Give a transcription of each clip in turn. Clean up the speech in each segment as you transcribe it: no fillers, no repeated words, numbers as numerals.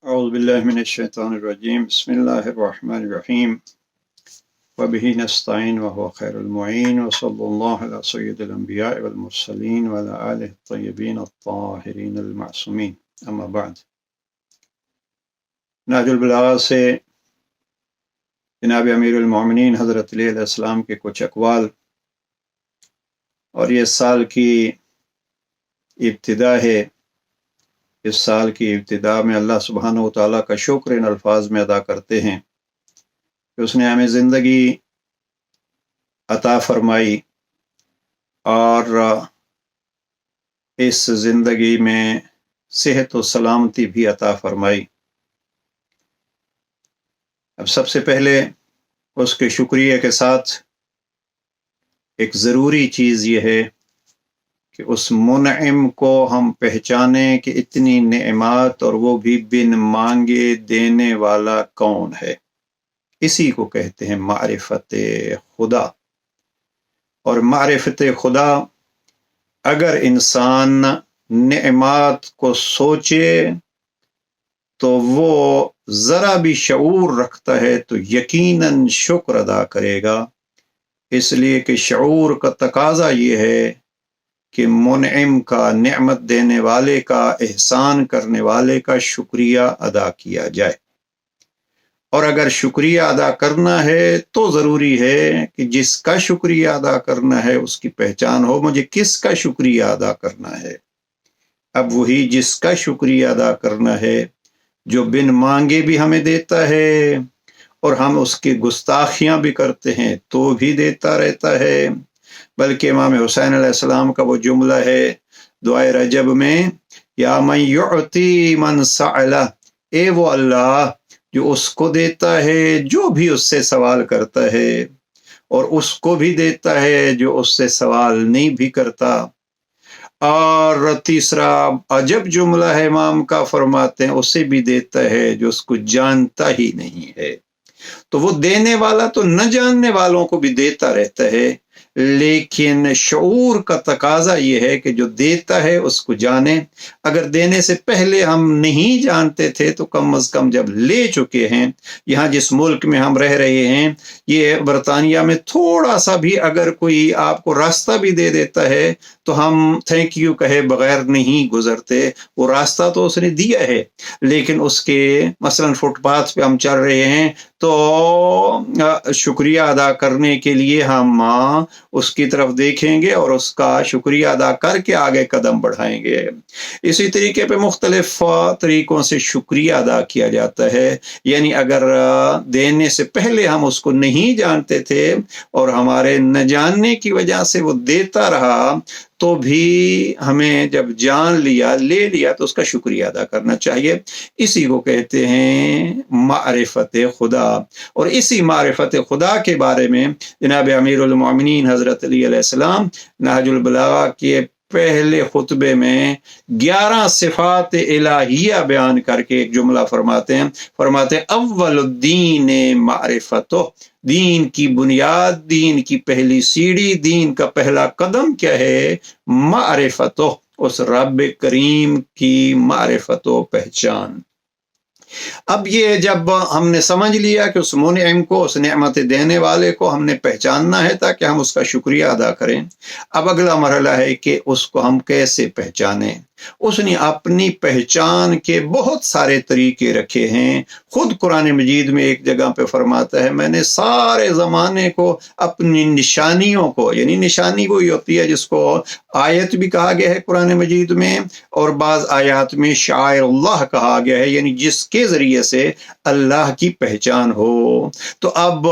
أعوذ بالله من الشيطان الرجيم بسم الله الرحمن الرحيم وبه نستعين وهو خير المعين وصلى الله على سيد الأنبياء والمرسلين وعلى آله الطيبين الطاهرين المعصومين أما بعد نهج البلاغہ سے جناب امیر المومنین حضرت علی علیہ السلام کے کچھ اقوال اور یہ سال کی ابتدا ہے۔ اس سال کی ابتدا میں اللہ سبحانہ و تعالیٰ کا شکر ان الفاظ میں ادا کرتے ہیں کہ اس نے ہمیں زندگی عطا فرمائی اور اس زندگی میں صحت و سلامتی بھی عطا فرمائی۔ اب سب سے پہلے اس کے شکریہ کے ساتھ ایک ضروری چیز یہ ہے کہ اس منعم کو ہم پہچانیں کہ اتنی نعمات اور وہ بھی بن مانگے دینے والا کون ہے۔ اسی کو کہتے ہیں معرفت خدا۔ اور معرفت خدا اگر انسان نعمات کو سوچے تو وہ ذرا بھی شعور رکھتا ہے تو یقیناً شکر ادا کرے گا، اس لیے کہ شعور کا تقاضا یہ ہے کہ منعم کا، نعمت دینے والے کا، احسان کرنے والے کا شکریہ ادا کیا جائے۔ اور اگر شکریہ ادا کرنا ہے تو ضروری ہے کہ جس کا شکریہ ادا کرنا ہے اس کی پہچان ہو، مجھے کس کا شکریہ ادا کرنا ہے۔ اب وہی جس کا شکریہ ادا کرنا ہے جو بن مانگے بھی ہمیں دیتا ہے اور ہم اس کی گستاخیاں بھی کرتے ہیں تو بھی دیتا رہتا ہے۔ بلکہ امام حسین علیہ السلام کا وہ جملہ ہے دعائے رجب میں، یا من یعطی من سألہ، اے وہ اللہ جو اس کو دیتا ہے جو بھی اس سے سوال کرتا ہے، اور اس کو بھی دیتا ہے جو اس سے سوال نہیں بھی کرتا۔ اور تیسرا عجب جملہ ہے امام کا، فرماتے ہیں اسے بھی دیتا ہے جو اس کو جانتا ہی نہیں ہے۔ تو وہ دینے والا تو نہ جاننے والوں کو بھی دیتا رہتا ہے، لیکن شعور کا تقاضا یہ ہے کہ جو دیتا ہے اس کو جانے۔ اگر دینے سے پہلے ہم نہیں جانتے تھے تو کم از کم جب لے چکے ہیں، یہاں جس ملک میں ہم رہ رہے ہیں، یہ برطانیہ میں تھوڑا سا بھی اگر کوئی آپ کو راستہ بھی دے دیتا ہے تو ہم تھینک یو کہے بغیر نہیں گزرتے۔ وہ راستہ تو اس نے دیا ہے، لیکن اس کے مثلا فٹ پاتھ پہ ہم چل رہے ہیں تو شکریہ ادا کرنے کے لیے ہم اس کی طرف دیکھیں گے اور اس کا شکریہ ادا کر کے آگے قدم بڑھائیں گے۔ اسی طریقے پہ مختلف طریقوں سے شکریہ ادا کیا جاتا ہے، یعنی اگر دینے سے پہلے ہم اس کو نہیں جانتے تھے اور ہمارے نہ جاننے کی وجہ سے وہ دیتا رہا تو بھی ہمیں جب جان لیا، لے لیا تو اس کا شکریہ ادا کرنا چاہیے۔ اسی کو کہتے ہیں معرفت خدا۔ اور اسی معرفت خدا کے بارے میں جناب امیر المومنین حضرت علی علیہ السلام نہج البلاغہ کے پہلے خطبے میں 11 صفات الہیہ بیان کر کے ایک جملہ فرماتے ہیں اول الدین معرفتہ، دین کی بنیاد، دین کی پہلی سیڑھی، دین کا پہلا قدم کیا ہے؟ معرفتہ، اس رب کریم کی معرفت و پہچان۔ اب یہ جب ہم نے سمجھ لیا کہ اس منعم کو، اس نعمت دینے والے کو ہم نے پہچاننا ہے تاکہ ہم اس کا شکریہ ادا کریں، اب اگلا مرحلہ ہے کہ اس کو ہم کیسے پہچانیں۔ اس نے اپنی پہچان کے بہت سارے طریقے رکھے ہیں۔ خود قرآن مجید میں ایک جگہ پہ فرماتا ہے میں نے سارے زمانے کو اپنی نشانیوں کو، یعنی نشانی وہی ہوتی ہے جس کو آیت بھی کہا گیا ہے قرآن مجید میں، اور بعض آیات میں شعائر اللہ کہا گیا ہے، یعنی جس کے ذریعے سے اللہ کی پہچان ہو۔ تو اب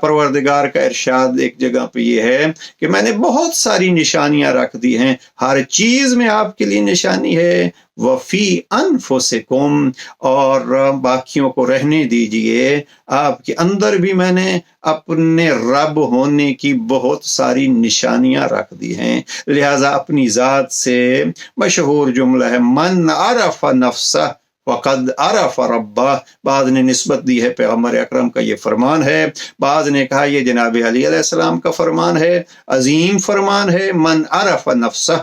پروردگار کا ارشاد ایک جگہ پہ یہ ہے کہ میں نے بہت ساری نشانیاں رکھ دی ہیں، ہر چیز میں آپ کے لیے نشانی ہے، وفی انفسکم، اور باقیوں کو رہنے دیجئے، آپ کے اندر بھی میں نے اپنے رب ہونے کی بہت ساری نشانیاں رکھ دی ہیں۔ لہذا اپنی ذات سے مشہور جملہ ہے من عرف نفسہ وقد عرف ربہ، بعض نے نسبت دی ہے پیغمبر اکرم کا یہ فرمان ہے، بعض نے کہا یہ جناب علی علیہ السلام کا فرمان ہے، عظیم فرمان ہے، من عرف نفسہ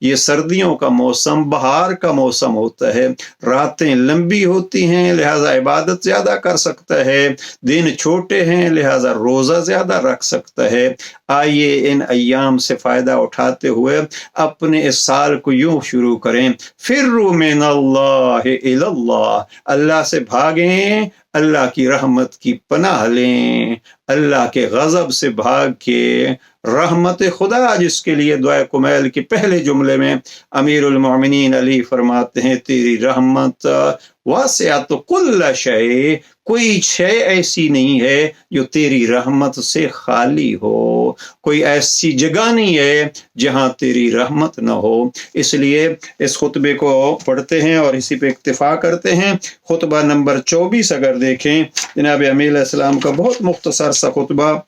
یہ سردیوں کا موسم بہار کا موسم ہوتا ہے، راتیں لمبی ہوتی ہیں لہذا عبادت زیادہ کر سکتا ہے، دن چھوٹے ہیں لہذا روزہ زیادہ رکھ سکتا ہے۔ آئیے ان ایام سے فائدہ اٹھاتے ہوئے اپنے اس سال کو یوں شروع کریں، فروا من اللہ الی اللہ، اللہ سے بھاگیں، اللہ کی رحمت کی پناہ لیں، اللہ کے غضب سے بھاگ کے رحمت خدا، جس کے لیے دعائے کمیل کے پہلے جملے میں امیر المومنین علی فرماتے ہیں تیری رحمت واسعۃ کل شیء، کوئی شے ایسی نہیں ہے جو تیری رحمت سے خالی ہو، کوئی ایسی جگہ نہیں ہے جہاں تیری رحمت نہ ہو۔ اس لیے اس خطبے کو پڑھتے ہیں اور اسی پہ اکتفا کرتے ہیں۔ خطبہ نمبر 24 اگر دیکھیں، جناب امیر علیہ السلام کا بہت مختصر سا خطبہ،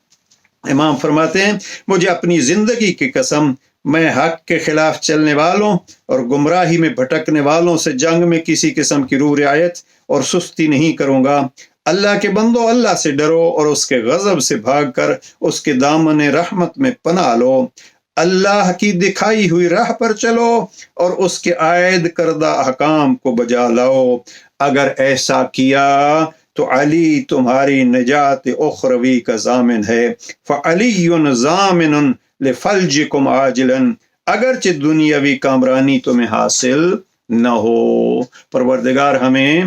امام فرماتے ہیں مجھے اپنی زندگی کی قسم، میں حق کے خلاف چلنے والوں اور گمراہی میں بھٹکنے والوں سے جنگ میں کسی قسم کی رو رعایت اور سستی نہیں کروں گا۔ اللہ کے بندو، اللہ سے ڈرو اور اس کے غضب سے بھاگ کر اس کے دامن رحمت میں پناہ لو، اللہ کی دکھائی ہوئی راہ پر چلو اور اس کے عائد کردہ احکام کو بجا لاؤ۔ اگر ایسا کیا تو علی تمہاری نجات اخروی کا ضامن ہے، فعلی ضامن لفلجکم عاجلا، اگرچہ دنیاوی کامرانی تمہیں حاصل نہ ہو۔ پروردگار ہمیں